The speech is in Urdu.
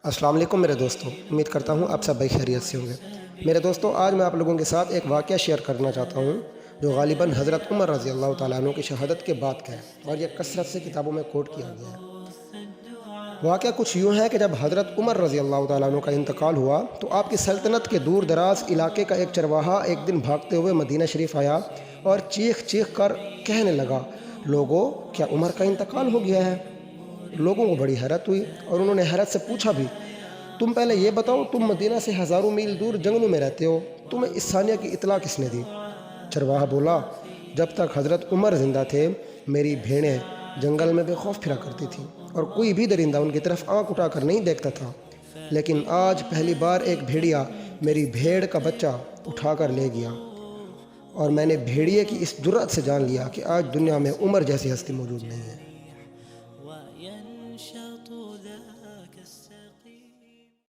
السلام علیکم میرے دوستوں، امید کرتا ہوں آپ سب بھائی خیریت سے ہوں گے۔ میرے دوستوں، آج میں آپ لوگوں کے ساتھ ایک واقعہ شیئر کرنا چاہتا ہوں جو غالباً حضرت عمر رضی اللہ تعالیٰ عنہ کی شہادت کے بعد کا ہے، اور یہ کثرت سے کتابوں میں کوٹ کیا گیا ہے۔ واقعہ کچھ یوں ہے کہ جب حضرت عمر رضی اللہ تعالیٰ عنہ کا انتقال ہوا تو آپ کی سلطنت کے دور دراز علاقے کا ایک چرواہا ایک دن بھاگتے ہوئے مدینہ شریف آیا اور چیخ چیخ کر کہنے لگا، لوگوں، کیا عمر کا انتقال ہو گیا ہے؟ لوگوں کو بڑی حیرت ہوئی اور انہوں نے حیرت سے پوچھا بھی، تم پہلے یہ بتاؤ، تم مدینہ سے ہزاروں میل دور جنگلوں میں رہتے ہو، تمہیں اس ثانیہ کی اطلاع کس نے دی؟ چرواہا بولا، جب تک حضرت عمر زندہ تھے میری بھیڑیں جنگل میں بے خوف پھرا کرتی تھیں اور کوئی بھی درندہ ان کی طرف آنکھ اٹھا کر نہیں دیکھتا تھا، لیکن آج پہلی بار ایک بھیڑیا میری بھیڑ کا بچہ اٹھا کر لے گیا، اور میں نے بھیڑیے کی اس جرأت سے جان لیا کہ آج دنیا میں عمر جیسی ہستی موجود نہیں ہے۔